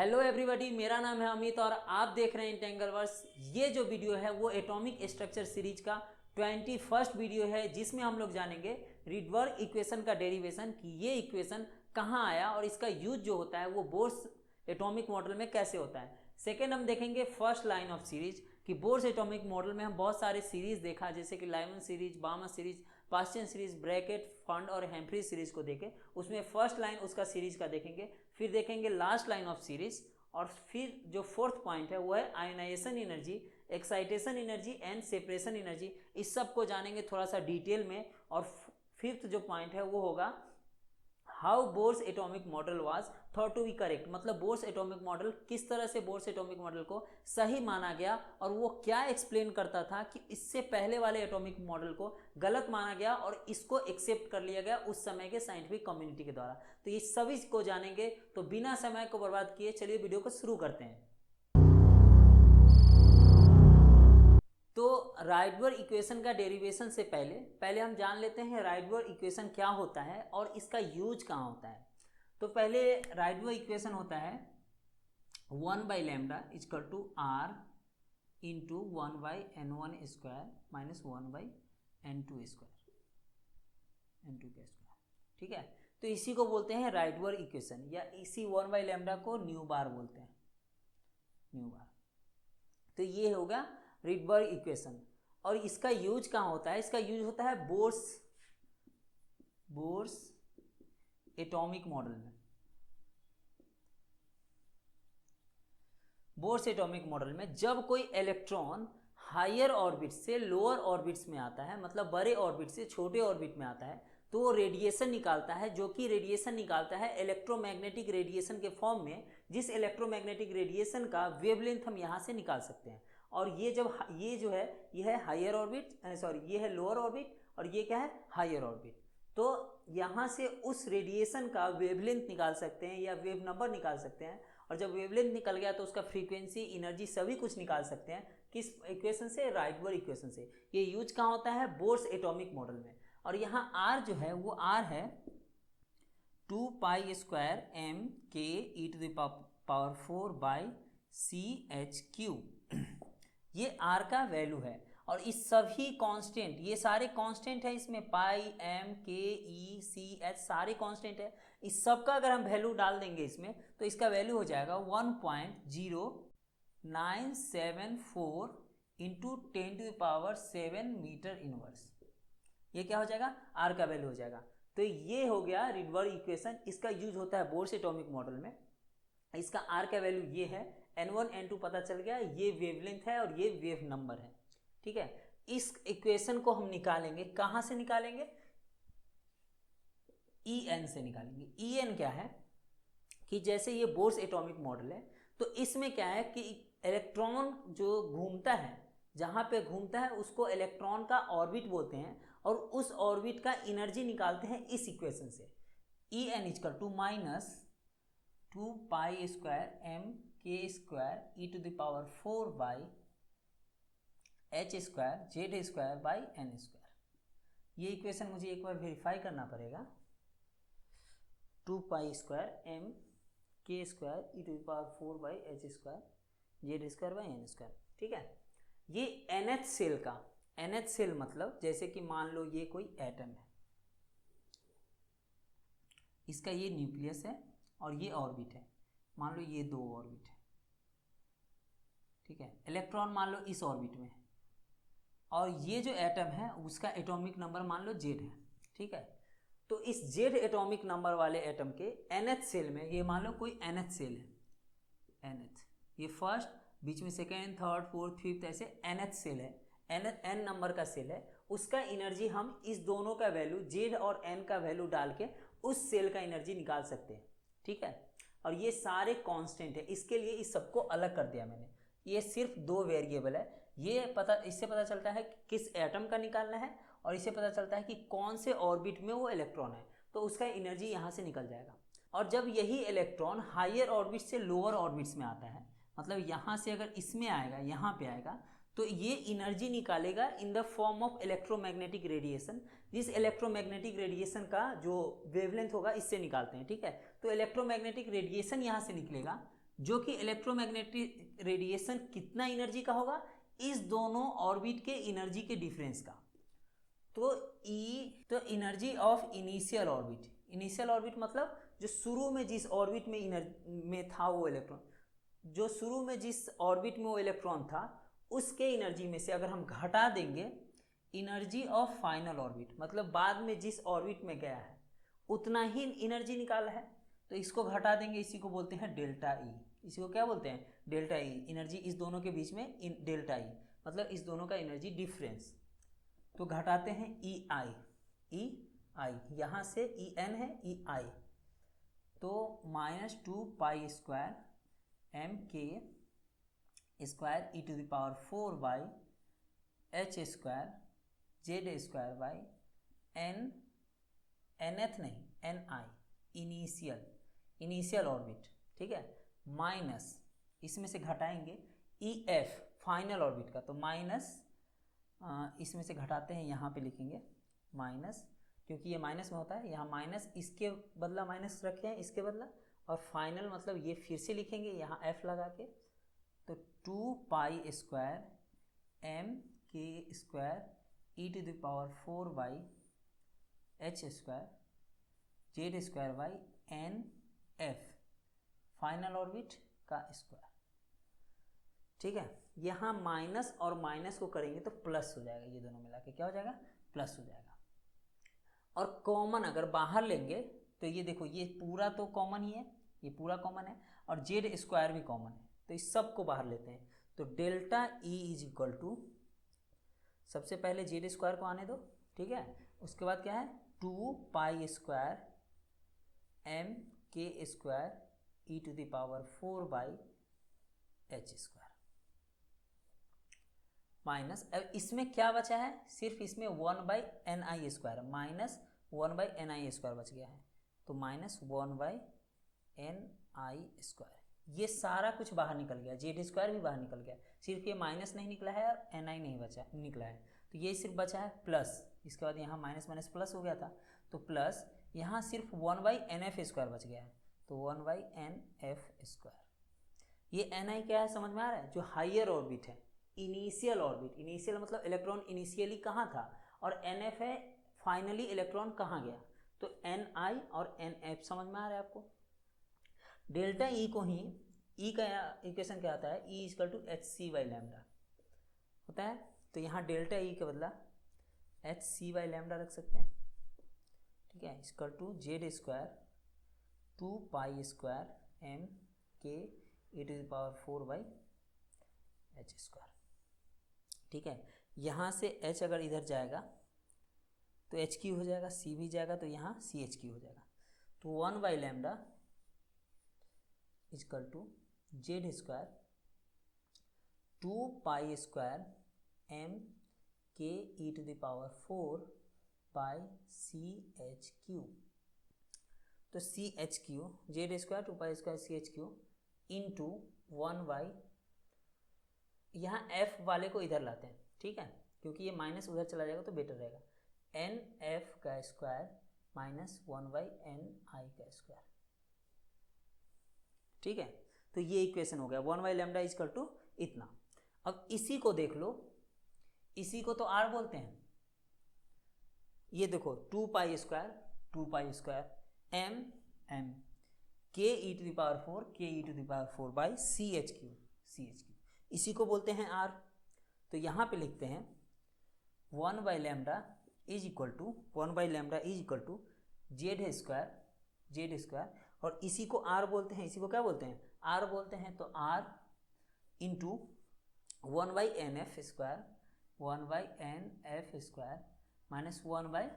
Hello everybody, मेरा नाम है अमित और आप देख रहे हैं इंटेंगलवर्स। ये जो वीडियो है वो एटॉमिक स्ट्रक्चर सीरीज का 21st वीडियो है, जिसमें हम लोग जानेंगे रिडबर्ग इक्वेशन का डेरिवेशन कि ये इक्वेशन कहाँ आया और इसका यूज जो होता है वो बोर्स एटॉमिक मॉडल में कैसे होता है। सेकेंड, हम देखेंगे फर्स्ट लाइन ऑफ सीरीज कि बोर्स एटॉमिक मॉडल में हम बहुत सारे सीरीज देखा, जैसे कि लाइमन सीरीज, बामा सीरीज, पास्टियन सीरीज, ब्रैकेट, फंड और हेम्फ्री सीरीज को देखें। उसमें फर्स्ट लाइन उसका सीरीज का देखेंगे, फिर देखेंगे लास्ट लाइन ऑफ सीरीज, और फिर जो फोर्थ पॉइंट है वो है ionisation energy, excitation energy and separation energy. इस सब को जानेंगे थोड़ा सा डिटेल में। और फिफ्थ जो पॉइंट है वो होगा how Bohr's atomic model was thought to be correct, मतलब बोर्स एटॉमिक मॉडल किस तरह से बोर्स एटॉमिक मॉडल को सही माना गया और वो क्या एक्सप्लेन करता था कि इससे पहले वाले एटॉमिक मॉडल को गलत माना गया और इसको एक्सेप्ट कर लिया गया उस समय के साइंटिफिक कम्युनिटी के द्वारा। तो ये सभी को जानेंगे, तो बिना समय को बर्बाद किए चलिए वीडियो को शुरू करते हैं। तो राइडबर्ग इक्वेशन का डेरिवेशन से पहले हम जान लेते हैं राइडबर्ग इक्वेशन क्या होता है और इसका यूज कहाँ होता है। तो पहले राइडबर्ग इक्वेशन होता है 1/λ equal to r into 1/n1 square minus 1/n2 square, n2 का स्क्वायर। ठीक है, तो इसी को बोलते हैं राइडबर्ग इक्वेशन, या इसी 1/λ को न्यू बार बोलते हैं, न्यू बार। तो ये होगा रिडबर्ग इक्वेशन। और इसका यूज कहाँ होता है? इसका यूज होता है बोर्स एटॉमिक मॉडल में। बोर्स एटॉमिक मॉडल में जब कोई इलेक्ट्रॉन हायर ऑर्बिट से लोअर ऑर्बिट्स में आता है, मतलब बड़े ऑर्बिट से छोटे ऑर्बिट में आता है, तो वो रेडिएशन निकालता है, जो कि रेडिएशन निकालता है इलेक्ट्रोमैग्नेटिक रेडिएशन के फॉर्म में, जिस इलेक्ट्रोमैग्नेटिक रेडिएशन का वेवलेंथ हम यहाँ से निकाल सकते हैं। और ये जब ये जो है ये है हायर ऑर्बिट, सॉरी ये है लोअर ऑर्बिट और ये क्या है हायर ऑर्बिट। तो यहाँ से उस रेडिएशन का वेवलेंथ निकाल सकते हैं या वेव नंबर निकाल सकते हैं, और जब वेवलेंथ निकल गया तो उसका फ्रीक्वेंसी, एनर्जी सभी कुछ निकाल सकते हैं। किस इक्वेशन से? राइडबर्ग इक्वेशन से। ये यूज कहाँ होता है? बोर्स एटॉमिक मॉडल में। और यहाँ आर जो है वो आर है 2π² m/4/CH3। ये आर का वैल्यू है। और इस सभी कांस्टेंट, ये सारे कांस्टेंट है इसमें, पाई, एम, के, ई, सी, एच सारे कांस्टेंट है। इस सब का अगर हम वैल्यू डाल देंगे इसमें तो इसका वैल्यू हो जाएगा 1.0974 इंटू 10⁷ मीटर इनवर्स। ये क्या हो जाएगा? आर का वैल्यू हो जाएगा। तो ये हो गया रिडबर्ग इक्वेशन। इसका यूज होता है बोर्स एटॉमिक मॉडल में। इसका आर का वैल्यू ये है, n1 n2 पता चल गया, ये वेवलेंथ है और ये वेव नंबर है। ठीक है, इस इक्वेशन को हम निकालेंगे, कहां से निकालेंगे? En से निकालेंगे। En क्या है कि जैसे ये बोर्स एटॉमिक मॉडल है, तो इसमें क्या है कि इलेक्ट्रॉन जो घूमता है, जहां पे घूमता है उसको इलेक्ट्रॉन का ऑर्बिट बोलते हैं, और उस ऑर्बिट का एनर्जी निकालते हैं इस इक्वेशन से। En equal to minus 2π² mk²e⁴/h²z²/n²। ये इक्वेशन मुझे एक बार वेरीफाई करना पड़ेगा। 2π² mk²e⁴/h²z²/n²। ठीक है, ये NH सेल का, NH सेल मतलब जैसे कि मान लो ये कोई एटम है, इसका ये न्यूक्लियस है और ये ऑर्बिट है, मान लो ये दो ऑर्बिट है। ठीक है, इलेक्ट्रॉन मान लो इस ऑर्बिट में है, और ये जो एटम है उसका एटॉमिक नंबर मान लो Z है। ठीक है, तो इस Z एटॉमिक नंबर वाले एटम के NH सेल में, ये मान लो कोई NH सेल है, NH, ये फर्स्ट, बीच में सेकेंड, थर्ड, फोर्थ, फिफ्थ, ऐसे NH सेल है, N नंबर का सेल है। उसका एनर्जी हम इस दोनों का वैल्यू Z और N का वैल्यू डाल के उस सेल का एनर्जी निकाल सकते हैं। ठीक है, और ये सारे कांस्टेंट है, इसके लिए इस सबको अलग कर दिया मैंने। ये सिर्फ दो वेरिएबल है, ये इससे पता चलता है कि किस एटम का निकालना है, और इससे पता चलता है कि कौन से ऑर्बिट में वो इलेक्ट्रॉन है, तो उसका एनर्जी यहाँ से निकल जाएगा। और जब यही इलेक्ट्रॉन हायर ऑर्बिट से लोअर ऑर्बिट्स में आता है, मतलब यहाँ से अगर इसमें आएगा, यहाँ पे आएगा, तो ये एनर्जी निकालेगा in the form of electromagnetic radiation, जिस इलेक्ट्रोमैग्नेटिक रेडिएशन का जो वेवलेंथ होगा इससे निकालते हैं। ठीक है, तो इलेक्ट्रोमैग्नेटिक रेडिएशन यहाँ से निकलेगा, जो कि इलेक्ट्रोमैग्नेटिक रेडिएशन कितना एनर्जी का होगा, इस दोनों ऑर्बिट के एनर्जी के डिफरेंस का। तो तो energy of initial orbit, initial orbit मतलब जो शुरू में जिस ऑर्बिट में था वो इलेक्ट्रॉन, जो शुरू में जिस ऑर्बिट में वो इलेक्ट्रॉन था उसके एनर्जी में से अगर हम घटा देंगे एनर्जी ऑफ फाइनल ऑर्बिट, मतलब बाद में जिस ऑर्बिट में गया है उतना ही एनर्जी निकाला है, तो इसको घटा देंगे, इसी को बोलते हैं डेल्टा ई। इसी को क्या बोलते हैं, डेल्टा ई। एनर्जी इस दोनों के बीच में डेल्टा ई मतलब इस दोनों का एनर्जी डिफरेंस। तो घटाते हैं ई आई, यहाँ से ई एन है ई आई, तो -2π² m k square e to the power 4/h² z² by n, nth नहीं ni, इनिशियल ऑर्बिट, ठीक है, माइनस इसमें से घटाएंगे ई एफ फाइनल ऑर्बिट का, तो माइनस इसमें से घटाते हैं, यहाँ पे लिखेंगे माइनस, क्योंकि ये माइनस में होता है, यहाँ माइनस इसके बदला माइनस रखे हैं इसके बदला, और फाइनल मतलब ये फिर से लिखेंगे यहाँ f लगा के, तो 2π² m k square e to the power 4/h² z² by n f final orbit का स्क्वायर, ठीक है। यहाँ माइनस और माइनस को करेंगे तो प्लस हो जाएगा, ये दोनों मिला के क्या हो जाएगा, प्लस हो जाएगा। और कॉमन अगर बाहर लेंगे तो ये देखो, ये पूरा तो कॉमन ही है, ये पूरा कॉमन है, और z² भी कॉमन है, तो इस सब को बाहर लेते हैं, तो delta e is equal to, सबसे पहले z² को आने दो, ठीक है, उसके बाद क्या है 2π² m k square e to the power 4/h² minus, अब इसमें क्या बचा है, सिर्फ इसमें 1/ni² माइनस 1/ni² बच गया है, तो -1/ni², ये सारा कुछ बाहर निकल गया, z² भी बाहर निकल गया, सिर्फ ये माइनस नहीं निकला है और ni नहीं बचा निकला है, तो ये सिर्फ बचा है प्लस, इसके बाद यहाँ माइनस माइनस प्लस हो गया था, तो प्लस यहाँ सिर्फ 1/nf² बच गया है, तो 1/nf²। ये ni क्या है समझ में आ रहा है, जो हाइयर ऑर्बिट है, इनिशियल ऑर्बिट, इनिशियल मतलब इलेक्ट्रॉन इनिशियली कहाँ था, और nf है फाइनली इलेक्ट्रॉन कहाँ गया, तो ni और nf समझ में आ रहा है आपको। डेल्टा ई को ही, ई का इक्वेशन क्या आता है, ई इक्वल टू hc/λ होता है, तो यहाँ डेल्टा ई के बदला hc/λ रख सकते हैं, ठीक है, इक्वल टू z² 2π² एम के e to the power 4/h², ठीक है। यहाँ से h अगर इधर जाएगा तो HQ हो जाएगा, C भी जाएगा तो यहाँ CHQ हो जाएगा, तो 1/λ इक्वल टू z² 2π² एम के e to the power 4/CHQ, तो CHQ z² 2π² CHQ इंटू 1/, यहाँ f वाले को इधर लाते हैं, ठीक है, क्योंकि ये माइनस उधर चला जाएगा तो बेटर रहेगा, nf² माइनस 1/ni², ठीक है। तो ये इक्वेशन हो गया, 1/λ इक्वल टू इतना। अब इसी को देख लो, इसी को तो r बोलते हैं, ये देखो 2π² m के e to the power 4 by CHQ, इसी को बोलते हैं r। तो यहाँ पे लिखते हैं 1/λ इज इक्वल टू z², और इसी को r बोलते हैं, इसी को क्या बोलते हैं, r बोलते हैं, तो r into 1/nf² minus 1/ni²,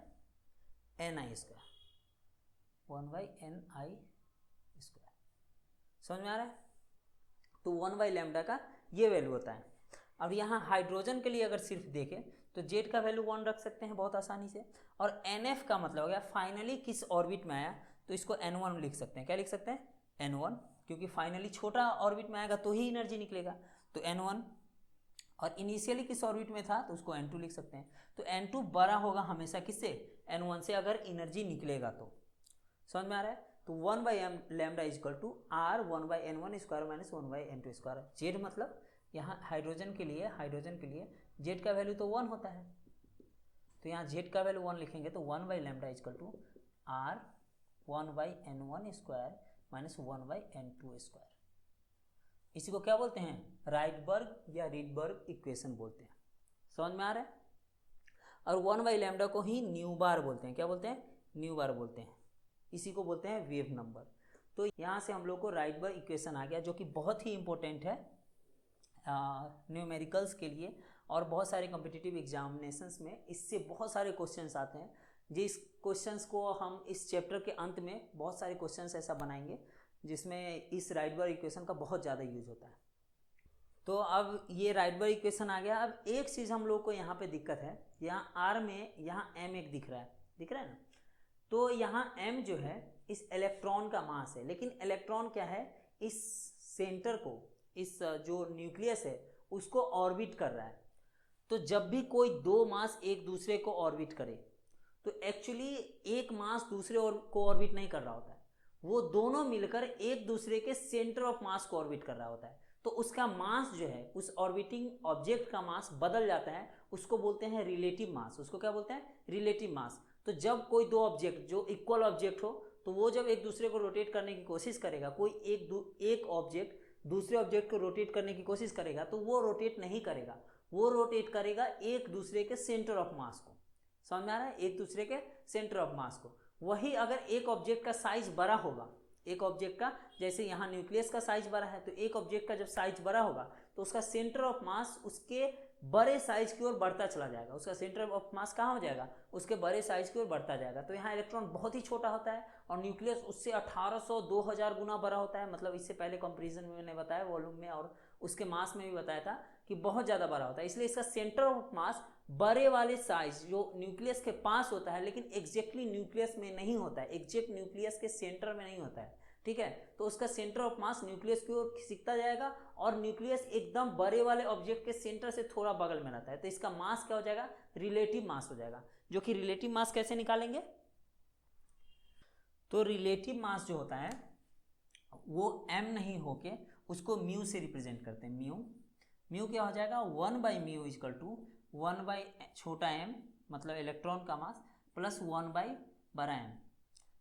समझ में आ रहा है। तो 1/λ का ये वैल्यू होता है। अब यहाँ हाइड्रोजन के लिए अगर सिर्फ देखें तो z का वैल्यू 1 रख सकते हैं बहुत आसानी से, और nf का मतलब हो गया फाइनली किस ऑर्बिट में आया, तो इसको n1 लिख सकते हैं, क्या लिख सकते हैं, n1, क्योंकि फाइनली छोटा ऑर्बिट में आएगा तो ही एनर्जी निकलेगा, तो n1, और इनिशियली किस ऑर्बिट में था तो उसको n2 लिख सकते हैं, तो n2 बड़ा होगा हमेशा किससे, n1 से, अगर एनर्जी निकलेगा तो, समझ में आ रहा है। तो 1/m lambda is equal to R 1/n1 square minus 1/n2 square. Z मतलब यहाँ हाइड्रोजन के लिए जेड का वैल्यू तो 1 होता है, तो यहाँ जेड का वैल्यू 1 लिखेंगे तो 1/लैम्डा is equal to R 1/n1 square minus 1/n2 square. इसी को क्या बोलते हैं, राइडबर्ग या रीडबर्ग इक्वेशन बोलते हैं। समझ में आ रहा है। और 1/लैम्डा को ही न्यू बार बोलते हैं। क्या बोलते हैं, न्यू बार बोलते हैं। इसी को बोलते हैं वेव नंबर। तो यहाँ से हम लोग को राइडबर्ग इक्वेशन आ गया, जो कि बहुत ही इंपॉर्टेंट है न्यूमेरिकल्स के लिए, और बहुत सारे कॉम्पिटिटिव एग्जामिनेशंस में इससे बहुत सारे क्वेश्चंस आते हैं। जिस क्वेश्चंस को हम इस चैप्टर के अंत में बहुत सारे क्वेश्चंस ऐसा बनाएंगे जिसमें इस राइडबर्ग इक्वेशन का बहुत ज़्यादा यूज होता है। तो अब ये राइडबर्ग इक्वेशन आ गया। अब एक चीज़ हम लोग को यहाँ पे दिक्कत है, यहाँ आर में यहाँ एम एक दिख रहा है ना। तो यहाँ m जो है इस इलेक्ट्रॉन का मास है, लेकिन इलेक्ट्रॉन क्या है, इस सेंटर को, इस जो न्यूक्लियस है उसको ऑर्बिट कर रहा है। तो जब भी कोई दो मास एक दूसरे को ऑर्बिट करे तो एक्चुअली एक मास दूसरे को ऑर्बिट नहीं कर रहा होता है, वो दोनों मिलकर एक दूसरे के सेंटर ऑफ मास को ऑर्बिट कर रहा होता है। तो उसका मास जो है, उस ऑर्बिटिंग ऑब्जेक्ट का मास बदल जाता है, उसको बोलते हैं रिलेटिव मास। उसको क्या बोलते हैं, रिलेटिव मास। तो जब कोई दो ऑब्जेक्ट जो इक्वल ऑब्जेक्ट हो, तो वो जब एक दूसरे को रोटेट करने की कोशिश करेगा, कोई एक ऑब्जेक्ट दूसरे ऑब्जेक्ट को रोटेट करने की कोशिश करेगा, तो वो रोटेट नहीं करेगा, वो रोटेट करेगा एक दूसरे के सेंटर ऑफ मास को। समझ में आ रहा है, एक दूसरे के सेंटर ऑफ मास को। वही अगर एक ऑब्जेक्ट का साइज बड़ा होगा, एक ऑब्जेक्ट का, जैसे यहाँ न्यूक्लियस का साइज बड़ा है, तो एक ऑब्जेक्ट का जब साइज बड़ा होगा तो उसका सेंटर ऑफ मास उसके बड़े साइज की ओर बढ़ता चला जाएगा। उसका सेंटर ऑफ मास कहाँ हो जाएगा, उसके बड़े साइज की ओर बढ़ता जाएगा। तो यहाँ इलेक्ट्रॉन बहुत ही छोटा होता है और न्यूक्लियस उससे 1800 2000 गुना बड़ा होता है। मतलब इससे पहले कंपेरिजन में मैंने बताया, वॉल्यूम में और उसके मास में भी बताया था कि बहुत ज़्यादा बड़ा होता है। इसलिए इसका सेंटर ऑफ मास बड़े वाले साइज जो न्यूक्लियस के पास होता है, लेकिन एग्जैक्टली न्यूक्लियस में नहीं होता है, एग्जैक्ट न्यूक्लियस के सेंटर में नहीं होता है, ठीक है। तो उसका सेंटर ऑफ मास न्यूक्लियस की ओर खिसकता जाएगा और न्यूक्लियस एकदम बड़े वाले ऑब्जेक्ट के सेंटर से थोड़ा बगल में रहता है। तो इसका मास क्या हो जाएगा, रिलेटिव मास हो जाएगा। जो कि रिलेटिव मास कैसे निकालेंगे, तो रिलेटिव मास जो होता है वो m नहीं होके उसको म्यू से रिप्रेजेंट करते हैं। म्यू क्या हो जाएगा, 1/μ इक्वल टू 1 छोटा m मतलब इलेक्ट्रॉन का मास प्लस 1 बड़ा m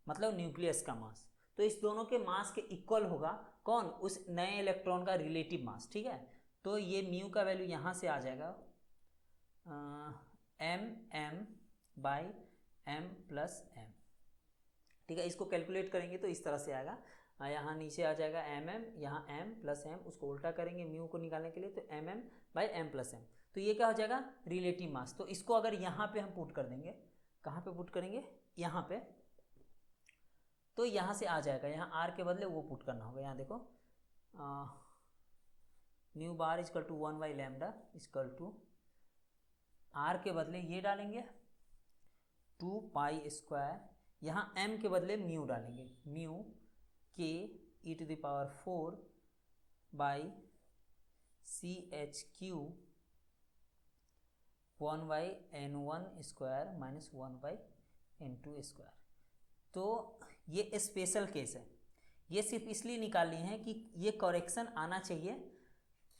मतलब न्यूक्लियस का मास। तो इस दोनों के मास के इक्वल होगा कौन, उस नए इलेक्ट्रॉन का रिलेटिव मास, ठीक है। तो ये म्यू का वैल्यू यहाँ से आ जाएगा m प्लस m, ठीक है। इसको कैलकुलेट करेंगे तो इस तरह से आएगा, यहाँ नीचे आ जाएगा यहाँ m प्लस m, उसको उल्टा करेंगे म्यू को निकालने के लिए, तो m प्लस m। तो ये क्या हो जाएगा, रिलेटिव मास। तो इसको अगर यहाँ पे हम पुट कर देंगे, कहाँ पे पुट करेंगे, यहाँ पे, तो यहाँ से आ जाएगा, यहाँ r के बदले वो पुट करना होगा। यहाँ देखो न्यू बार इक्वल टू 1/लैम्डा इक्वल टू r के बदले ये डालेंगे 2 स्क्वायर, यहाँ m के बदले म्यू डालेंगे, mu k e⁴ by CH³ 1/n1 square minus 1/n2 square. तो ये स्पेशल केस है, ये सिर्फ इसलिए निकाली है कि ये करेक्शन आना चाहिए,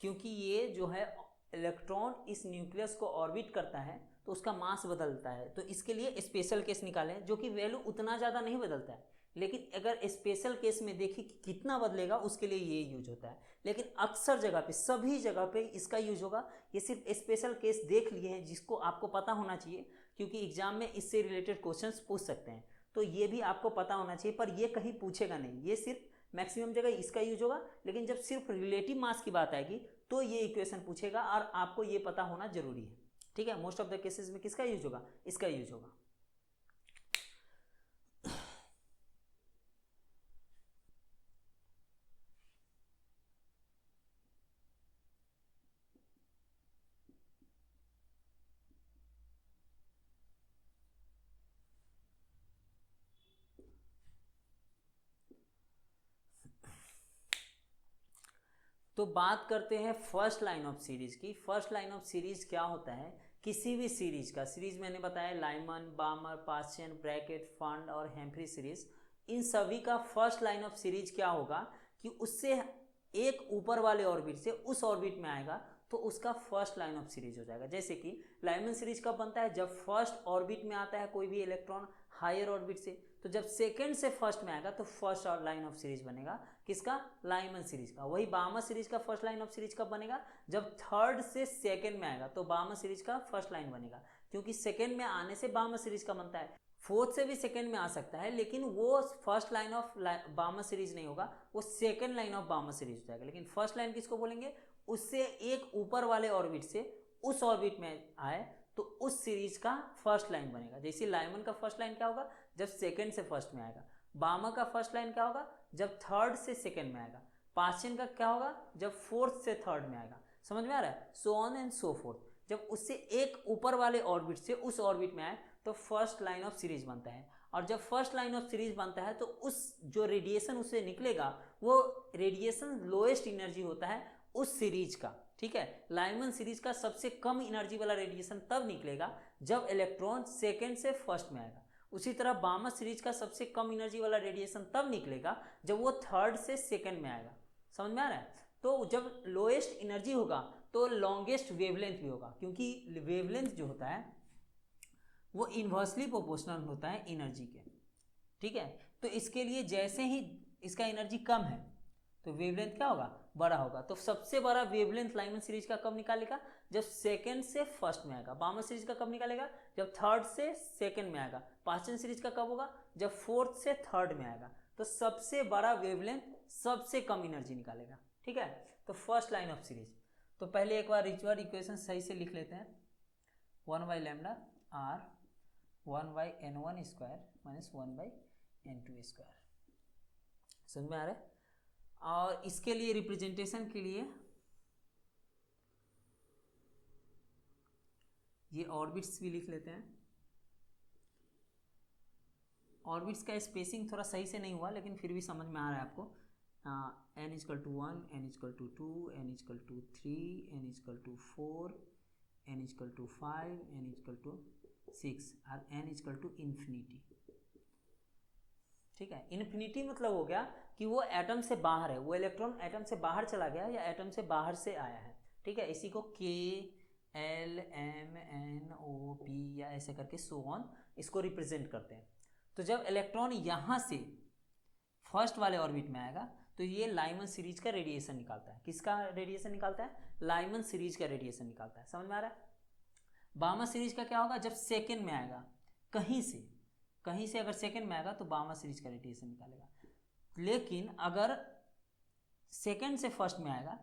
क्योंकि ये जो है इलेक्ट्रॉन इस न्यूक्लियस को ऑर्बिट करता है तो उसका मास बदलता है। तो इसके लिए स्पेशल केस निकाले जो कि वैल्यू उतना ज़्यादा नहीं बदलता है, लेकिन अगर स्पेशल केस में देखिए कि कितना बदलेगा, उसके लिए ये यूज होता है। लेकिन अक्सर जगह पे, सभी जगह पे इसका यूज होगा। ये सिर्फ स्पेशल केस देख लिए हैं जिसको आपको पता होना चाहिए, क्योंकि एग्जाम में इससे रिलेटेड क्वेश्चंस पूछ सकते हैं। तो ये भी आपको पता होना चाहिए, पर ये कहीं पूछेगा नहीं, ये सिर्फ मैक्सिमम जगह इसका यूज होगा। लेकिन जब सिर्फ रिलेटिव मास की बात आएगी तो ये इक्वेशन पूछेगा और आपको ये पता होना जरूरी है, ठीक है। मोस्ट ऑफ द केसेस में किसका यूज होगा, इसका यूज होगा। तो बात करते हैं फर्स्ट लाइन ऑफ सीरीज की। फर्स्ट लाइन ऑफ सीरीज क्या होता है, किसी भी सीरीज का, सीरीज मैंने बताया लाइमन, बामर, पास्चन, ब्रैकेट, फंड और हेम्फ्री सीरीज, इन सभी का फर्स्ट लाइन ऑफ सीरीज क्या होगा कि उससे एक ऊपर वाले ऑर्बिट से उस ऑर्बिट में आएगा तो उसका फर्स्ट लाइन ऑफ सीरीज हो जाएगा। जैसे कि लाइमन सीरीज कब बनता है, जब फर्स्ट ऑर्बिट में आता है कोई भी इलेक्ट्रॉन हायर ऑर्बिट से, तो जब सेकंड से फर्स्ट में आएगा तो फर्स्ट लाइन ऑफ सीरीज बनेगा किसका, लाइमन सीरीज का। वही बामा सीरीज का फर्स्ट लाइन ऑफ सीरीज कब बनेगा, जब थर्ड से सेकंड में आएगा तो बामा सीरीज का फर्स्ट लाइन बनेगा, क्योंकि सेकंड में आने से बामा सीरीज का बनता है। फोर्थ से भी सेकंड में आ सकता है लेकिन वो फर्स्ट लाइन ऑफ बामा सीरीज नहीं होगा, वो सेकंड लाइन ऑफ बामा सीरीज हो जाएगा। लेकिन फर्स्ट लाइन किसको बोलेंगे, उससे एक ऊपर वाले ऑर्बिट से उस ऑर्बिट में आए तो उस सीरीज का फर्स्ट लाइन बनेगा। जैसे लाइमन का फर्स्ट लाइन क्या होगा, जब सेकंड से फर्स्ट में आएगा। बामा का फर्स्ट लाइन क्या होगा, जब थर्ड से सेकंड में आएगा। पास्चन का क्या होगा, जब फोर्थ से थर्ड में आएगा। समझ में आ रहा है, so on and so fourth. जब उससे एक ऊपर वाले ऑर्बिट से उस ऑर्बिट में आए तो फर्स्ट लाइन ऑफ सीरीज बनता है। और जब फर्स्ट लाइन ऑफ सीरीज बनता है तो उस जो रेडिएशन उससे निकलेगा वो रेडिएशन लोएस्ट एनर्जी होता है उस सीरीज का। ठीक है, लाइमन सीरीज का सबसे कम एनर्जी वाला रेडिएशन तब निकलेगा जब इलेक्ट्रॉन सेकंड से फर्स्ट में आएगा। उसी तरह बामा सीरीज का सबसे कम एनर्जी वाला रेडिएशन तब निकलेगा जब वो थर्ड से सेकंड में आएगा। समझ में आ रहा है, तो जब लोएस्ट एनर्जी होगा तो लॉन्गेस्ट वेवलेंथ भी होगा, क्योंकि वेवलेंथ जो होता है वो इन्वर्सली प्रोपोर्शनल होता है एनर्जी के। ठीक है, तो इसके लिए जैसे ही इसका एनर्जी कम है तो वेवलेंथ क्या होगा, बड़ा होगा। तो सबसे बड़ा वेवलेंथ लाइमन सीरीज का कब निकालेगा, जब सेकंड से फर्स्ट में आएगा। बामा सीरीज का कब निकालेगा, जब थर्ड से सेकंड में आएगा। पास्चन सीरीज का कब होगा, जब फोर्थ से थर्ड में आएगा। तो सबसे बड़ा वेवलेंथ सबसे कम एनर्जी निकालेगा। ठीक है, तो फर्स्ट लाइन ऑफ सीरीज। तो पहले एक बार रिचुअल इक्वेशन सही से लिख लेते हैं। 1/λ r 1/n1 square minus 1/n2 square. समझ में आ रहा है। और इसके लिए रिप्रेजेंटेशन के लिए ये ऑर्बिट्स भी लिख लेते हैं। ऑर्बिट्स का स्पेसिंग थोड़ा सही से नहीं हुआ लेकिन फिर भी समझ में आ रहा है आपको। n = 1, n = 2, n = 3, n = 4, n = 5, n = 6 और n = इन्फिनिटी। ठीक है, इन्फिनिटी मतलब हो गया कि वो एटम से बाहर है, वो इलेक्ट्रॉन एटम से बाहर चला गया या एटम से बाहर से आया है। ठीक है, इसी को K L M N O P या ऐसे करके सो ऑन इसको रिप्रेजेंट करते हैं। तो जब इलेक्ट्रॉन यहाँ से फर्स्ट वाले ऑर्बिट में आएगा तो ये लाइमन सीरीज का रेडिएशन निकालता है। किसका रेडिएशन निकालता है, लाइमन सीरीज का रेडिएशन निकालता है। समझ में आ रहा है। बामा सीरीज का क्या होगा, जब सेकंड में आएगा, कहीं से अगर सेकंड में आएगा तो बामा सीरीज का रेडिएशन निकालेगा। लेकिन अगर सेकंड से फर्स्ट में आएगा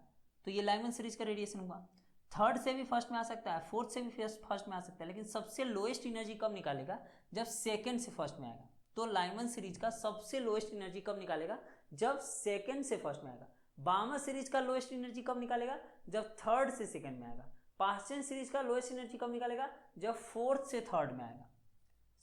तो ये लाइमन सीरीज का रेडिएशन होगा। थर्ड से भी फर्स्ट में आ सकता है, फोर्थ से भी फर्स्ट में आ सकता है, लेकिन सबसे लोएस्ट एनर्जी कब निकालेगा, जब सेकंड से फर्स्ट में आएगा। तो लाइमन सीरीज का सबसे लोएस्ट एनर्जी कब निकालेगा, जब सेकंड से फर्स्ट में आएगा। बामा सीरीज का लोएस्ट एनर्जी कब निकालेगा, जब थर्ड से सेकंड में आएगा। पास्चन सीरीज का लोएस्ट एनर्जी कब निकालेगा, जब फोर्थ से थर्ड में आएगा।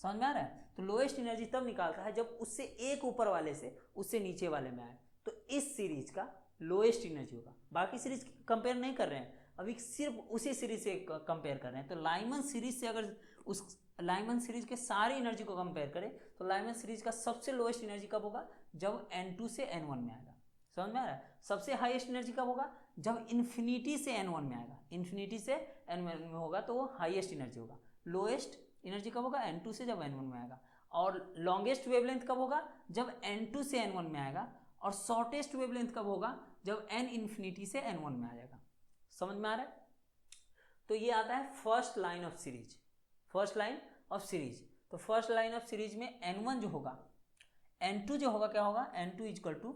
समझ में आ रहा है। तो लोएस्ट एनर्जी तब निकालता है जब उससे एक ऊपर वाले से उससे नीचे वाले में आए, तो इस सीरीज का लोएस्ट एनर्जी होगा। बाकी सीरीज कंपेयर नहीं कर रहे हैं, अभी सिर्फ उसी सीरीज से कंपेयर कर रहे हैं। तो लाइमन सीरीज से अगर उस लाइमन सीरीज के सारी एनर्जी को कंपेयर करें तो लाइमन सीरीज का सबसे लोएस्ट एनर्जी कब होगा, जब n2 से n1 में आएगा। समझ में आ रहा है। सबसे हाईएस्ट एनर्जी कब होगा, जब इन्फिनिटी से n1 में आएगा। इन्फिनिटी से n1 में होगा तो वो हाईएस्ट एनर्जी होगा। लोएस्ट एनर्जी कब होगा, n2 से जब n1 में आएगा। और लॉन्गेस्ट वेवलेंथ कब होगा, जब n2 से n1 में आएगा। और शॉर्टेस्ट वेवलेंथ कब होगा, जब n इन्फिनिटी से n1 में आ जाएगा। समझ में आ रहा है। तो ये आता है first line of series. First line of series, तो फर्स्ट लाइन ऑफ सीरीज में n1 जो होगा, n2 जो होगा क्या होगा, n2 =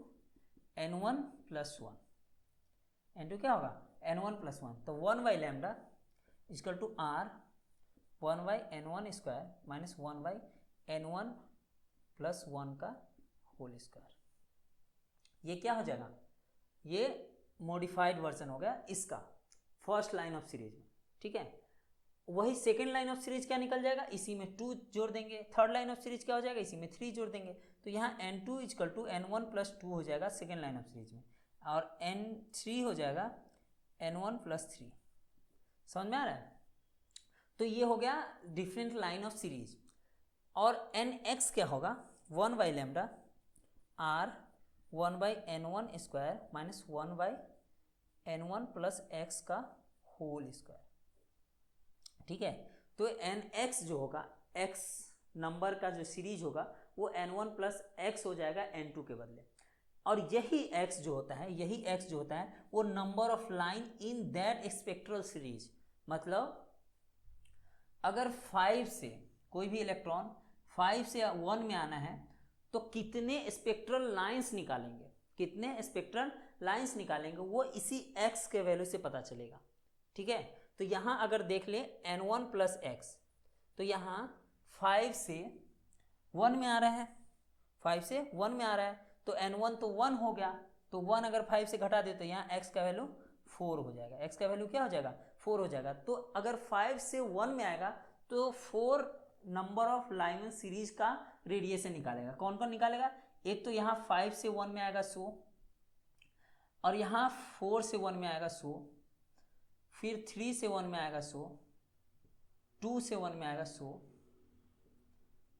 n1 + 1। n2 क्या होगा, n1 + 1। तो 1/λ = r 1/n1 square minus 1/n1 + 1 का होल स्क्वायर। ये क्या हो जाएगा, ये मॉडिफाइड वर्जन हो गया इसका फर्स्ट लाइन ऑफ सीरीज में। ठीक है, वही सेकेंड लाइन ऑफ सीरीज क्या निकल जाएगा, इसी में 2 जोड़ देंगे। थर्ड लाइन ऑफ सीरीज क्या हो जाएगा, इसी में 3 जोड़ देंगे। तो यहाँ n2 = n1 + 2 हो जाएगा सेकेंड लाइन ऑफ सीरीज में, और n3 हो जाएगा n1 + 3। समझ में आ रहा है। तो ये हो गया डिफरेंट लाइन ऑफ सीरीज। और nx क्या होगा, 1/λ R 1/n1 square minus 1/n1 plus x का होल स्क्वायर। ठीक है, तो एन एक्स जो होगा, एक्स नंबर का जो सीरीज होगा वो n1 प्लस एक्स हो जाएगा n2 के बदले। और यही x जो होता है, यही x जो होता है वो number of line in that spectral series. मतलब अगर 5 से कोई भी इलेक्ट्रॉन 5 से 1 में आना है तो कितने स्पेक्ट्रल लाइंस निकालेंगे, कितने स्पेक्ट्रल लाइंस निकालेंगे वो इसी x के वैल्यू से पता चलेगा। ठीक है, तो यहाँ अगर देख ले n1 प्लस एक्स, तो यहाँ 5 से 1 में आ रहा है, 5 से 1 में आ रहा है तो n1 तो 1 हो गया, तो 1 अगर 5 से घटा दे तो यहाँ x का वैल्यू 4 हो जाएगा। x का वैल्यू क्या हो जाएगा, 4 हो जाएगा। तो अगर 5 से 1 में आएगा तो 4 नंबर ऑफ लाइमन सीरीज का रेडिएशन निकालेगा। कौन कौन निकालेगा, एक तो यहाँ 5 से 1 में आएगा 100, और यहाँ 4 से 1 में आएगा 100, फिर 3 से 1 में आएगा 100, 2 से 1 में आएगा 100,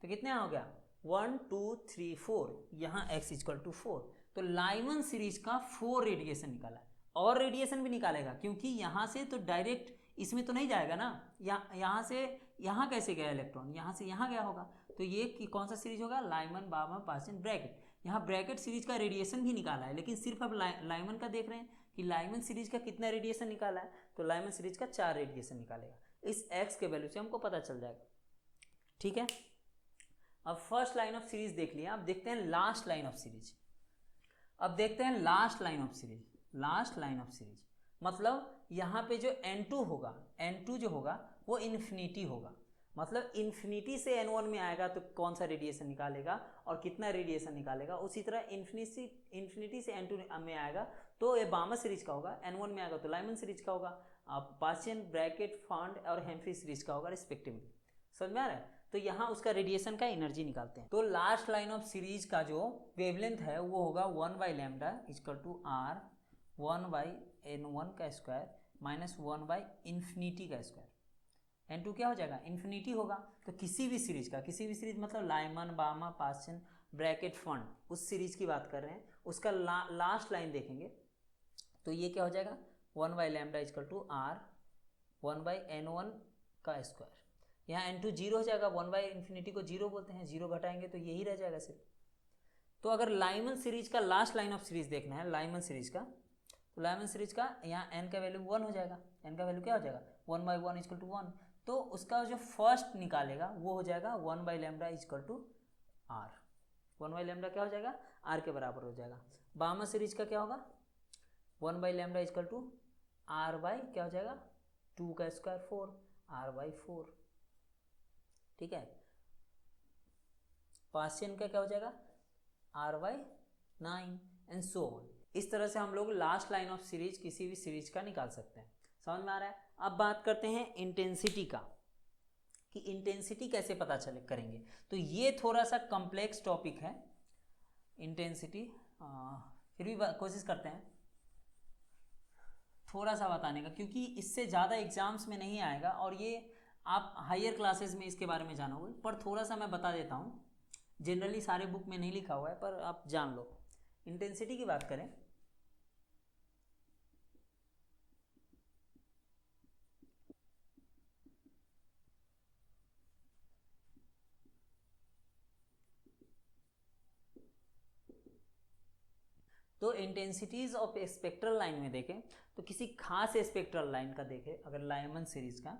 तो कितने हो गया 1 2 3 4, यहाँ x इक्वल टू 4। तो लाइमन सीरीज का 4 रेडिएशन निकाला, और रेडिएशन भी निकालेगा क्योंकि यहाँ से तो डायरेक्ट इसमें तो नहीं जाएगा ना, यहाँ से यहाँ कैसे गया इलेक्ट्रॉन, यहाँ से यहाँ गया होगा। तो ये कौन सा सीरीज होगा, लाइमन बार्मा पार्शियन ब्रैकेट। यहाँ ब्रैकेट सीरीज का रेडिएशन भी निकाला है, लेकिन सिर्फ अब लाइमन का देख रहे हैं कि लाइमन सीरीज का कितना रेडिएशन निकाला है, तो लाइमन सीरीज का 4 रेडिएशन निकालेगा। इस x के वैल्यू से हमको पता चल जाएगा। ठीक है, अब फर्स्ट लाइन ऑफ सीरीज देख लिया, अब देखते हैं लास्ट लाइन ऑफ सीरीज। अब देखते हैं last line of series. Last line of series मतलब यहाँ पे जो n2 होगा, n2 जो होगा वो इन्फिनिटी होगा। मतलब इन्फिनिटी से n1 में आएगा तो कौन सा रेडिएशन निकालेगा और कितना रेडिएशन निकालेगा। उसी तरह इन्फिनिटी से n2 में आएगा तो ये बार्मा सीरीज का होगा, n1 में आएगा तो लाइमन सीरीज का होगा, पार्शियन ब्रैकेट फॉन्ड और हेम्फ्री सीरीज का होगा रिस्पेक्टिवली। समझ में आ रहा है। तो यहाँ उसका रेडिएशन का एनर्जी निकालते हैं। तो लास्ट लाइन ऑफ सीरीज का जो वेवलेंथ है वो होगा 1/λ इक्वल टू r 1/n1 का स्क्वायर माइनस 1/इन्फिनिटी का स्क्वायर। n2 क्या हो जाएगा, इन्फिनिटी होगा। तो किसी भी सीरीज का, किसी भी सीरीज मतलब Lyman Barama Persian bracket fund, उस सीरीज की बात कर रहे हैं, उसका लास्ट लाइन देखेंगे तो ये क्या हो जाएगा 1/λ इक्वल टू r 1/n1 का स्क्वायर। यहाँ n2 जीरो हो जाएगा, 1/इन्फिनिटी को जीरो बोलते हैं, जीरो घटाएंगे तो यही रह जाएगा सिर्फ। तो अगर लाइमन सीरीज का लास्ट लाइन ऑफ सीरीज देखना है, लाइमन सीरीज का, तो लाइमन सीरीज का यहाँ n का वैल्यू 1 हो जाएगा। n का वैल्यू क्या हो जाएगा 1/1 इक्वल टू 1। तो उसका जो फर्स्ट निकालेगा वो हो जाएगा 1/λ इक्वल टू r। 1/λ क्या हो जाएगा, r के बराबर हो जाएगा। बार्मा सीरीज का क्या होगा 1/λ इक्वल टू r बाई क्या हो जाएगा 2 का स्क्वायर 4, r/4। ठीक है, पार्शियन का क्या हो जाएगा r/9 एंड सो ऑन। इस तरह से हम लोग लास्ट लाइन ऑफ सीरीज किसी भी सीरीज का निकाल सकते हैं। समझ में आ रहा है। अब बात करते हैं इंटेंसिटी का, कि इंटेंसिटी कैसे पता चले करेंगे। तो ये थोड़ा सा कॉम्प्लेक्स टॉपिक है इंटेंसिटी, फिर भी कोशिश करते हैं थोड़ा सा बताने का, क्योंकि इससे ज़्यादा एग्जाम्स में नहीं आएगा और ये आप हायर क्लासेस में इसके बारे में जानोगे, पर थोड़ा सा मैं बता देता हूँ। जनरली सारे बुक में नहीं लिखा हुआ है पर आप जान लो। इंटेंसिटी की बात करें तो इंटेंसिटीज ऑफ स्पेक्ट्रल लाइन में देखें तो किसी खास स्पेक्ट्रल लाइन का देखें, अगर लाइमन सीरीज का,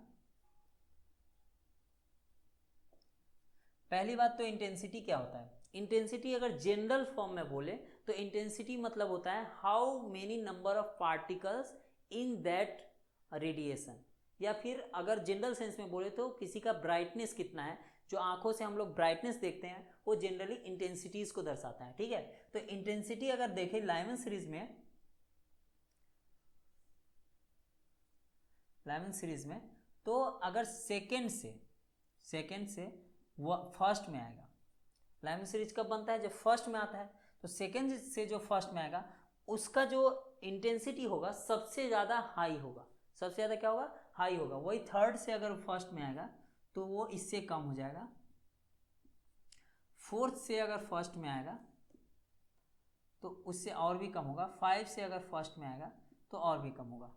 पहली बात तो इंटेंसिटी क्या होता है। इंटेंसिटी अगर जनरल फॉर्म में बोले तो इंटेंसिटी मतलब होता है how many number of particles in that radiation, या फिर अगर जनरल सेंस में बोले तो किसी का ब्राइटनेस कितना है। जो आंखों से हम लोग ब्राइटनेस देखते हैं वो जनरली इंटेंसिटीज को दर्शाता है। ठीक है, तो इंटेंसिटी अगर देखें लाइमन सीरीज में, तो अगर सेकेंड से वो फर्स्ट में आएगा। लाइमन सीरीज कब बनता है, जब फर्स्ट में आता है। तो सेकेंड से जो फर्स्ट में आएगा उसका जो इंटेंसिटी होगा सबसे ज़्यादा हाई होगा। सबसे ज़्यादा क्या होगा, हाई होगा। वही थर्ड से अगर फर्स्ट में आएगा तो वो इससे कम हो जाएगा। फोर्थ से अगर फर्स्ट में आएगा तो उससे और भी कम होगा। 5 से अगर फर्स्ट में आएगा तो और भी कम होगा।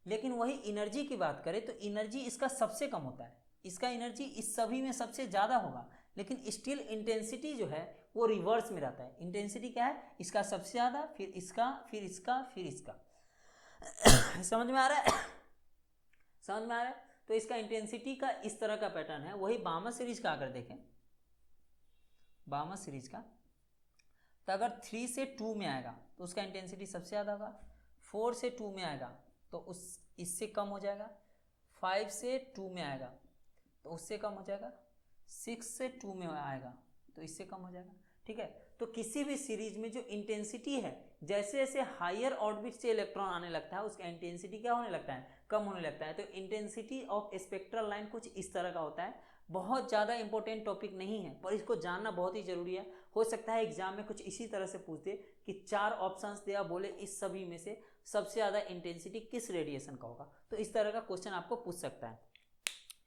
लेकिन वही एनर्जी की बात करें तो एनर्जी इसका सबसे कम होता है, इसका एनर्जी इस सभी में सबसे ज़्यादा होगा, लेकिन स्टिल इंटेंसिटी जो है वो रिवर्स में रहता है। इंटेंसिटी क्या है, इसका सबसे ज़्यादा, फिर इसका, फिर इसका, फिर इसका। समझ में आ रहा है? समझ में आ रहा है? तो इसका इंटेंसिटी का इस तरह का पैटर्न है। वही बामर सीरीज का अगर देखें, बामर सीरीज का, तो अगर 3 से 2 में आएगा तो उसका इंटेंसिटी सबसे ज़्यादा होगा। 4 से 2 में आएगा तो उस इससे कम हो जाएगा। 5 से 2 में आएगा तो उससे कम हो जाएगा। 6 से 2 में आएगा तो इससे कम हो जाएगा। ठीक है, तो किसी भी सीरीज में जो इंटेंसिटी है, जैसे जैसे हायर ऑर्बिट से इलेक्ट्रॉन आने लगता है उसका इंटेंसिटी क्या होने लगता है, कम होने लगता है। तो इंटेंसिटी ऑफ स्पेक्ट्रल लाइन कुछ इस तरह का होता है। बहुत ज़्यादा इंपॉर्टेंट टॉपिक नहीं है, पर इसको जानना बहुत ही जरूरी है। हो सकता है एग्जाम में कुछ इसी तरह से पूछ दे कि 4 ऑप्शंस दिया, बोले इस सभी में से सबसे ज़्यादा इंटेंसिटी किस रेडिएशन का होगा। तो इस तरह का क्वेश्चन आपको पूछ सकता है,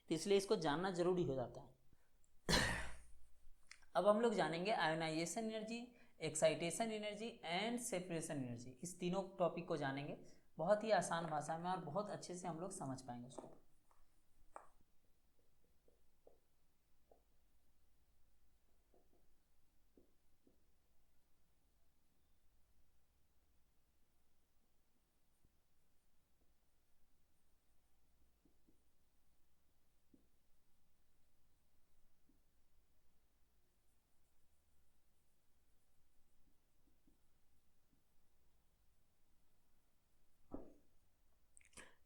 तो इसलिए इसको जानना जरूरी हो जाता है। अब हम लोग जानेंगे ionisation energy, excitation energy and separation energy. इस तीनों टॉपिक को जानेंगे बहुत ही आसान भाषा में और बहुत अच्छे से हम लोग समझ पाएंगे उसको।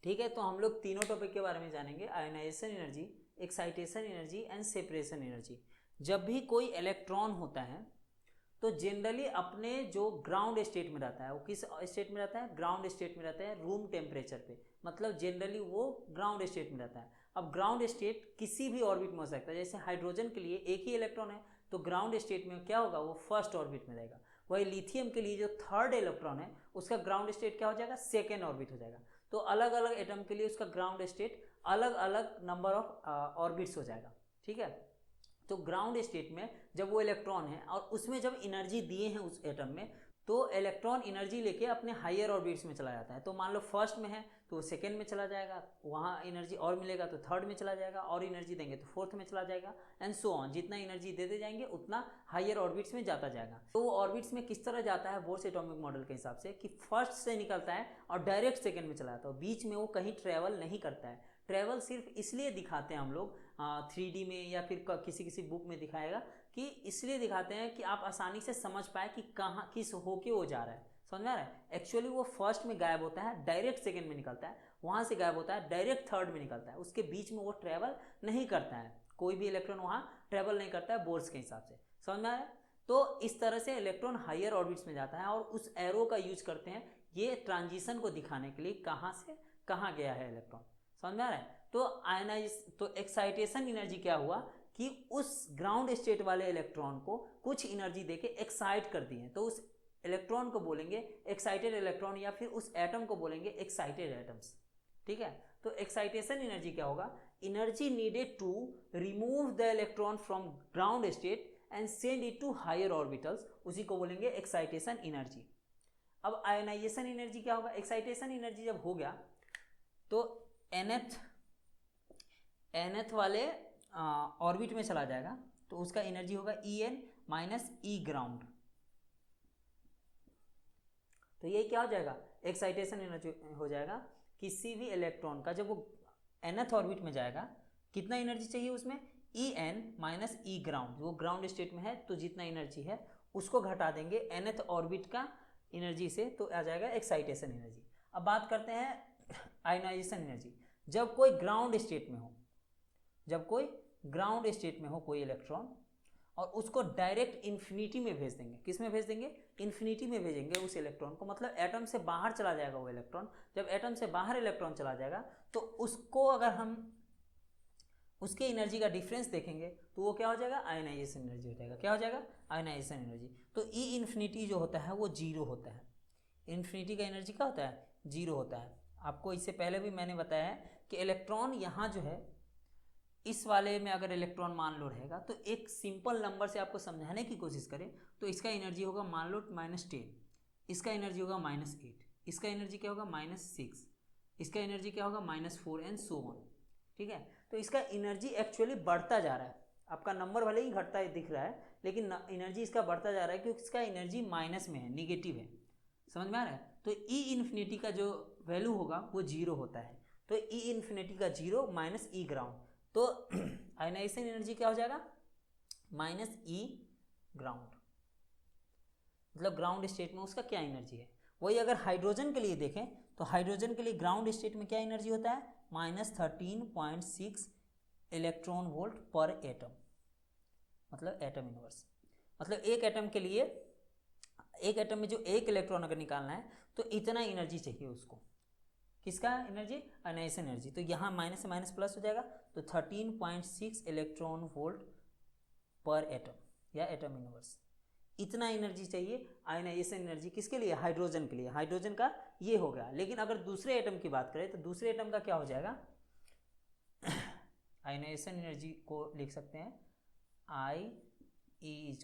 ठीक है, तो हम लोग तीनों टॉपिक के बारे में जानेंगे, ionisation energy, excitation energy and separation energy. जब भी कोई इलेक्ट्रॉन होता है तो जनरली अपने जो ग्राउंड स्टेट में रहता है, वो किस स्टेट में रहता है, ग्राउंड स्टेट में रहता है, रूम टेम्परेचर पे, मतलब जनरली वो ग्राउंड स्टेट में रहता है। अब ग्राउंड स्टेट किसी भी ऑर्बिट में हो सकता है। जैसे हाइड्रोजन के लिए एक ही इलेक्ट्रॉन है तो ग्राउंड स्टेट में क्या होगा, वो फर्स्ट ऑर्बिट में रहेगा। वही लिथियम के लिए जो थर्ड इलेक्ट्रॉन है उसका ग्राउंड स्टेट क्या हो जाएगा, सेकेंड ऑर्बिट हो जाएगा। तो अलग अलग एटम के लिए उसका ग्राउंड स्टेट अलग अलग नंबर ऑफ ऑर्बिट्स हो जाएगा। ठीक है, तो ग्राउंड स्टेट में जब वो इलेक्ट्रॉन है और उसमें जब एनर्जी दिए हैं उस एटम में, तो इलेक्ट्रॉन एनर्जी लेके अपने हायर ऑर्बिट्स में चला जाता है। तो मान लो फर्स्ट में है तो वो सेकेंड में चला जाएगा, वहाँ एनर्जी और मिलेगा तो थर्ड में चला जाएगा, और एनर्जी देंगे तो फोर्थ में चला जाएगा, एंड सो ऑन। जितना एनर्जी देते जाएंगे उतना हायर ऑर्बिट्स में जाता जाएगा। तो वो ऑर्बिट्स में किस तरह जाता है, बोर्स एटॉमिक मॉडल के हिसाब से, कि फर्स्ट से निकलता है और डायरेक्ट सेकेंड में चला जाता है, बीच में वो कहीं ट्रेवल नहीं करता है। ट्रेवल सिर्फ इसलिए दिखाते हैं हम लोग 3D में या फिर किसी किसी बुक में दिखाएगा, कि इसलिए दिखाते हैं कि आप आसानी से समझ पाए कि कहाँ किस होके वो जा रहा है। समझ में आ रहा है? एक्चुअली वो फर्स्ट में गायब होता है, डायरेक्ट सेकेंड में निकलता है, वहाँ से गायब होता है, डायरेक्ट थर्ड में निकलता है, उसके बीच में वो ट्रेवल नहीं करता है। कोई भी इलेक्ट्रॉन वहाँ ट्रेवल नहीं करता है बोर्स के हिसाब से। समझ में आ रहा है? तो इस तरह से इलेक्ट्रॉन हायर ऑर्बिट्स में जाता है और उस एरो का यूज करते हैं ये ट्रांजिशन को दिखाने के लिए, कहाँ से कहाँ गया है इलेक्ट्रॉन। समझ में आ रहा है? तो एक्साइटेशन एनर्जी क्या हुआ कि उस ग्राउंड स्टेट वाले इलेक्ट्रॉन को कुछ एनर्जी देके एक्साइट कर दी है, तो उस इलेक्ट्रॉन को बोलेंगे एक्साइटेड इलेक्ट्रॉन, या फिर उस एटम को बोलेंगे एक्साइटेड एटम्स। ठीक है, तो एक्साइटेशन एनर्जी क्या होगा, energy needed to remove the electron from ground state and send it to higher orbitals, उसी को बोलेंगे एक्साइटेशन एनर्जी। अब आयोनाइजेशन एनर्जी क्या होगा, एक्साइटेशन एनर्जी जब हो गया तो nth वाले ऑर्बिट में चला जाएगा, तो उसका एनर्जी होगा En माइनस ई ग्राउंड। तो ये क्या हो जाएगा, एक्साइटेशन एनर्जी हो जाएगा किसी भी इलेक्ट्रॉन का। जब वो nth ऑर्बिट में जाएगा, कितना एनर्जी चाहिए उसमें, En माइनस ई ग्राउंड। वो ग्राउंड स्टेट में है तो जितना एनर्जी है उसको घटा देंगे nth ऑर्बिट का एनर्जी से, तो आ जाएगा एक्साइटेशन एनर्जी। अब बात करते हैं आयोनाइजेशन एनर्जी। जब कोई ग्राउंड स्टेट में हो, जब कोई ग्राउंड स्टेट में हो कोई इलेक्ट्रॉन, और उसको डायरेक्ट इन्फिनिटी में भेज देंगे, किस में भेज देंगे, इन्फिनिटी में भेजेंगे उस इलेक्ट्रॉन को, मतलब एटम से बाहर चला जाएगा वो इलेक्ट्रॉन। जब एटम से बाहर इलेक्ट्रॉन चला जाएगा तो उसको अगर हम उसके एनर्जी का डिफरेंस देखेंगे तो वो क्या हो जाएगा, आयोनाइजेशन एनर्जी हो जाएगा। क्या हो जाएगा, आयोनाइजेशन एनर्जी। तो ई इन्फिनिटी जो होता है वो जीरो होता है। इन्फिनिटी का एनर्जी क्या होता है, जीरो होता है। आपको इससे पहले भी मैंने बताया है कि इलेक्ट्रॉन यहाँ जो है इस वाले में अगर इलेक्ट्रॉन मान लो रहेगा तो एक सिंपल नंबर से आपको समझाने की कोशिश करें तो इसका एनर्जी होगा मान लो -10, इसका एनर्जी होगा -8, इसका एनर्जी क्या होगा -6, इसका एनर्जी क्या होगा -4 एंड सो ऑन। ठीक है, तो इसका एनर्जी एक्चुअली बढ़ता जा रहा है, आपका नंबर भले ही घटता दिख रहा है लेकिन एनर्जी इसका बढ़ता जा रहा है क्योंकि इसका एनर्जी माइनस में है, निगेटिव है। समझ में आ रहा है? तो ई इन्फिनिटी का जो वैल्यू होगा वो 0 होता है, तो ई इन्फिनिटी का 0 माइनस ई ग्राउंड, तो आयनाइजेशन एनर्जी क्या हो जाएगा -E ग्राउंड, मतलब ग्राउंड स्टेट में उसका क्या एनर्जी है। वही अगर हाइड्रोजन के लिए देखें तो हाइड्रोजन के लिए ग्राउंड स्टेट में क्या एनर्जी होता है -13.6 इलेक्ट्रॉन वोल्ट पर एटम, मतलब एटम इनवर्स, मतलब एक एटम के लिए, एक एटम में जो एक इलेक्ट्रॉन अगर निकालना है तो इतना एनर्जी चाहिए उसको, किसका एनर्जी, आयनाइजेशन एनर्जी। तो यहाँ माइनस से माइनस प्लस हो जाएगा, तो 13.6 इलेक्ट्रॉन वोल्ट पर एटम या एटम इनवर्स, इतना एनर्जी चाहिए आयनाइजेशन एनर्जी किसके लिए, हाइड्रोजन के लिए। हाइड्रोजन का ये हो गया। लेकिन अगर दूसरे एटम की बात करें तो दूसरे एटम का क्या हो जाएगा, आयनाइजेशन एनर्जी को लिख सकते हैं I E =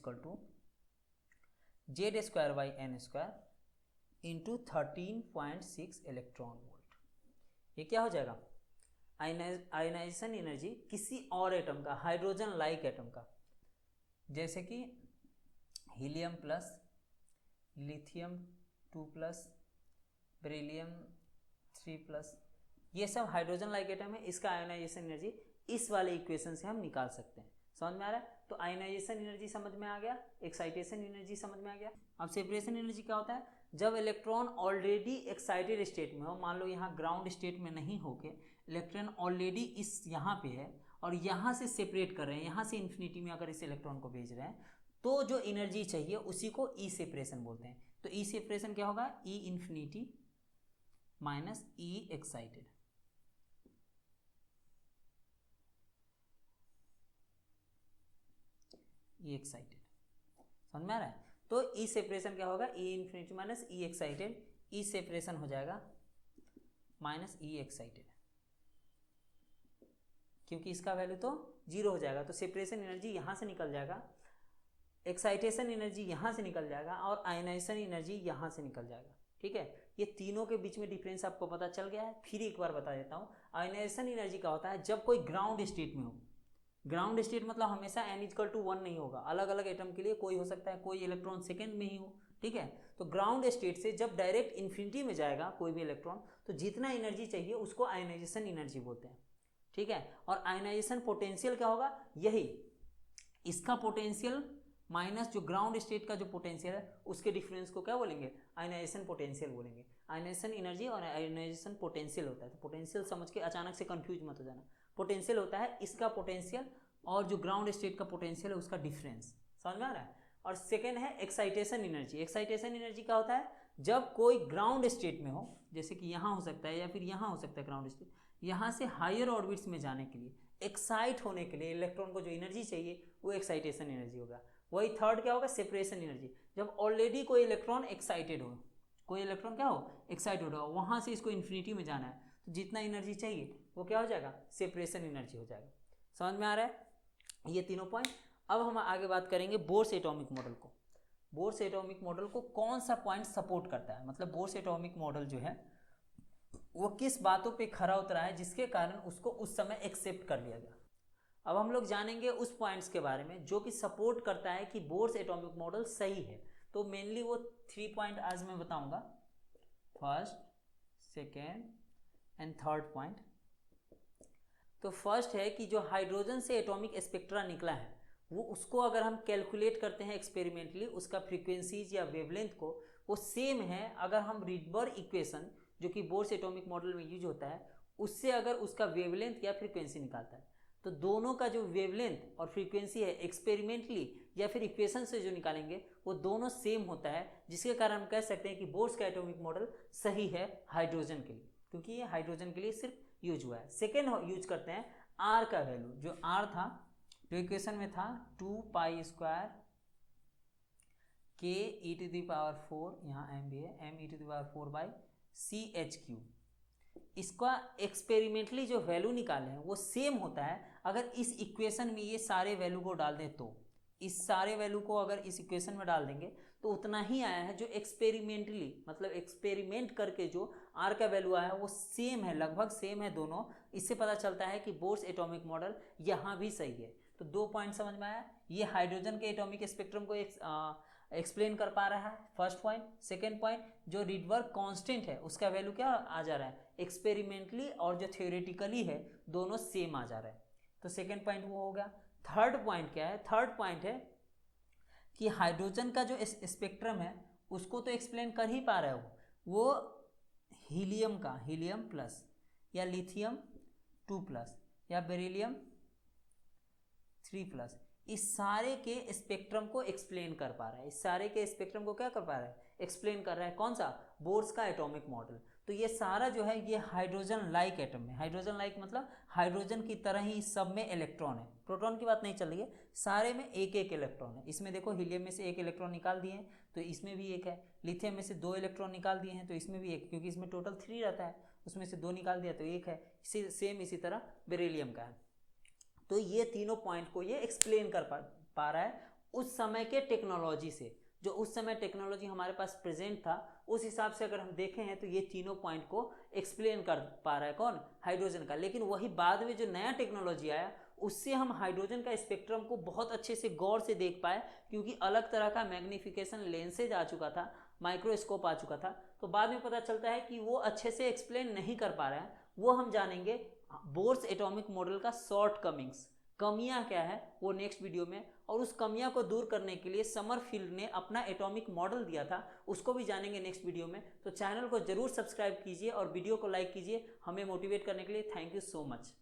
Z²/n² into 13.6 electron volt. ये क्या हो जाएगा, आयनाइजेशन एनर्जी किसी और एटम का, हाइड्रोजन लाइक एटम का, जैसे कि हीलियम प्लस, लिथियम 2+, बेरिलियम 3+, ये सब हाइड्रोजन लाइक एटम है, इसका आयनाइजेशन एनर्जी इस वाले इक्वेशन से हम निकाल सकते हैं। समझ में आ रहा है? तो आयनाइजेशन एनर्जी समझ में आ गया, एक्साइटेशन एनर्जी समझ में आ गया। अब सेपरेशन एनर्जी क्या होता है, जब इलेक्ट्रॉन ऑलरेडी एक्साइटेड स्टेट में हो, मान लो यहाँ ग्राउंड स्टेट में नहीं होके इलेक्ट्रॉन ऑलरेडी इस यहाँ पे है और यहाँ से सेपरेट कर रहे हैं, यहाँ से इन्फिनिटी में अगर इस इलेक्ट्रॉन को भेज रहे हैं, तो जो एनर्जी चाहिए उसी को ई सेपरेशन बोलते हैं। तो ई सेपरेशन क्या होगा, ई इन्फिनिटी माइनस ई एक्साइटेड। ई एक्साइटेड, समझ में आ रहा है? तो ई सेपरेशन क्या होगा, ई इन्फिनिटी माइनस ई एक्साइटेड, ई सेपरेशन हो जाएगा माइनस ई एक्साइटेड, क्योंकि इसका वैल्यू तो 0 हो जाएगा, तो सेपरेशन एनर्जी यहाँ से निकल जाएगा, एक्साइटेशन एनर्जी यहाँ से निकल जाएगा और आयनाइजेशन एनर्जी यहाँ से निकल जाएगा। ठीक है, ये तीनों के बीच में डिफरेंस आपको पता चल गया है। फिर एक बार बता देता हूँ, आयनाइजेशन एनर्जी का होता है जब कोई ग्राउंड स्टेट में हो, ग्राउंड स्टेट मतलब हमेशा n = 1 नहीं होगा, अलग अलग एटम के लिए कोई हो सकता है, कोई इलेक्ट्रॉन सेकेंड में ही हो। ठीक है, तो ग्राउंड स्टेट से जब डायरेक्ट इन्फिनिटी में जाएगा कोई भी इलेक्ट्रॉन, तो जितना एनर्जी चाहिए उसको आयनाइजेशन एनर्जी बोलते हैं। ठीक है, और आयनाइजेशन पोटेंशियल क्या होगा, यही इसका पोटेंशियल माइनस जो ग्राउंड स्टेट का जो पोटेंशियल है उसके डिफरेंस को क्या बोलेंगे, आयनाइजेशन पोटेंशियल बोलेंगे। आयनाइजेशन एनर्जी और आयनाइजेशन पोटेंशियल होता है, तो पोटेंशियल समझ के अचानक से कंफ्यूज मत हो जाना। पोटेंशियल होता है इसका पोटेंशियल और जो ग्राउंड स्टेट का पोटेंशियल है उसका डिफरेंस, समझ में आ रहा है? और सेकेंड है एक्साइटेशन एनर्जी। एक्साइटेशन एनर्जी क्या होता है, जब कोई ग्राउंड स्टेट में हो, जैसे कि यहाँ हो सकता है या फिर यहाँ हो सकता है ग्राउंड स्टेट, यहाँ से हायर ऑर्बिट्स में जाने के लिए, एक्साइट होने के लिए इलेक्ट्रॉन को जो एनर्जी चाहिए वो एक्साइटेशन एनर्जी होगा। वही थर्ड क्या होगा, सेपरेशन एनर्जी, जब ऑलरेडी कोई इलेक्ट्रॉन एक्साइटेड हो, कोई इलेक्ट्रॉन क्या हो, एक्साइटेड हो, वहाँ से इसको इन्फिनिटी में जाना है, तो जितना एनर्जी चाहिए वो क्या हो जाएगा, सेपरेशन एनर्जी हो जाएगा। समझ में आ रहा है ये तीनों पॉइंट? अब हम आगे बात करेंगे बोर्स एटॉमिक मॉडल को। बोर्स एटॉमिक मॉडल को कौन सा पॉइंट सपोर्ट करता है, मतलब बोर्स एटॉमिक मॉडल जो है वो किस बातों पे खरा उतरा है जिसके कारण उसको उस समय एक्सेप्ट कर लिया गया। अब हम लोग जानेंगे उस पॉइंट्स के बारे में जो कि सपोर्ट करता है कि बोर्स एटॉमिक मॉडल सही है। तो मेनली वो 3 पॉइंट आज मैं बताऊंगा, first, second and third point. तो फर्स्ट है कि जो हाइड्रोजन से एटॉमिक स्पेक्ट्रा निकला है वो, उसको अगर हम कैलकुलेट करते हैं एक्सपेरिमेंटली, उसका फ्रीक्वेंसीज या वेवलेंथ को, वो सेम है अगर हम रिडबर्ग इक्वेशन जो कि बोर्स एटॉमिक मॉडल में यूज होता है उससे अगर उसका वेवलेंथ या फ्रीक्वेंसी निकालता है, तो दोनों का जो वेवलेंथ और फ्रीक्वेंसी है एक्सपेरिमेंटली या फिर इक्वेशन से जो निकालेंगे वो दोनों सेम होता है, जिसके कारण हम कह सकते हैं कि बोर्स का एटॉमिक मॉडल सही है हाइड्रोजन के लिए, क्योंकि ये हाइड्रोजन के लिए सिर्फ यूज हुआ है। सेकेंड यूज करते हैं आर का वैल्यू, जो आर था जो इक्वेशन में था 2π² k e⁴, यहाँ m भी है, m e⁴/CH3, इसका एक्सपेरिमेंटली जो वैल्यू निकाले हैं वो सेम होता है अगर इस इक्वेशन में ये सारे वैल्यू को डाल दें, तो इस सारे वैल्यू को अगर इस इक्वेशन में डाल देंगे तो उतना ही आया है जो एक्सपेरिमेंटली, मतलब एक्सपेरिमेंट करके जो आर का वैल्यू आया है वो सेम है, लगभग सेम है दोनों। इससे पता चलता है कि बोर्स एटॉमिक मॉडल यहाँ भी सही है। तो 2 पॉइंट समझ में आया। ये हाइड्रोजन के एटॉमिक स्पेक्ट्रम को एक्सप्लेन कर पा रहा है, फर्स्ट पॉइंट। सेकेंड पॉइंट, जो रिडबर्ग कांस्टेंट है उसका वैल्यू क्या आ जा रहा है, एक्सपेरिमेंटली और जो थ्योरेटिकली है दोनों सेम आ जा रहा है। तो सेकेंड पॉइंट वो हो गया। थर्ड पॉइंट क्या है, थर्ड पॉइंट है कि हाइड्रोजन का जो स्पेक्ट्रम है उसको तो एक्सप्लेन कर ही पा रहा है वो हीलियम का, हीलियम प्लस या लिथियम 2+ या बेरिलियम 3+, इस सारे के स्पेक्ट्रम को एक्सप्लेन कर पा रहा है। इस सारे के स्पेक्ट्रम को क्या कर पा रहा है, एक्सप्लेन कर रहा है। कौन सा, बोर्स का एटॉमिक मॉडल। तो ये सारा जो है ये हाइड्रोजन लाइक एटम है। हाइड्रोजन लाइक मतलब हाइड्रोजन की तरह ही सब में इलेक्ट्रॉन है, प्रोटॉन की बात नहीं चल रही है, सारे में एक एक इलेक्ट्रॉन है। इसमें देखो हीलियम में से एक इलेक्ट्रॉन निकाल दिए हैं तो इसमें भी एक है, लिथियम में से 2 इलेक्ट्रॉन निकाल दिए हैं तो इसमें भी एक, क्योंकि इसमें टोटल 3 रहता है, उसमें से 2 निकाल दिया तो एक है। सेम इसी तरह बेरिलियम का है। तो ये तीनों पॉइंट को ये एक्सप्लेन कर पा रहा है उस समय के टेक्नोलॉजी से, जो उस समय टेक्नोलॉजी हमारे पास प्रेजेंट था उस हिसाब से अगर हम देखें हैं तो ये तीनों पॉइंट को एक्सप्लेन कर पा रहा है। कौन, हाइड्रोजन का। लेकिन वही बाद में जो नया टेक्नोलॉजी आया उससे हम हाइड्रोजन का स्पेक्ट्रम को बहुत अच्छे से गौर से देख पाए, क्योंकि अलग तरह का मैग्नीफिकेशन लेंसेज आ चुका था, माइक्रोस्कोप आ चुका था। तो बाद में पता चलता है कि वो अच्छे से एक्सप्लेन नहीं कर पा रहा है। वो हम जानेंगे बोर्स एटॉमिक मॉडल का शॉर्ट कमिंग्स, कमियां क्या है वो नेक्स्ट वीडियो में। और उस कमियां को दूर करने के लिए समरफील्ड ने अपना एटॉमिक मॉडल दिया था, उसको भी जानेंगे नेक्स्ट वीडियो में। तो चैनल को जरूर सब्सक्राइब कीजिए और वीडियो को लाइक कीजिए हमें मोटिवेट करने के लिए। Thank you so much.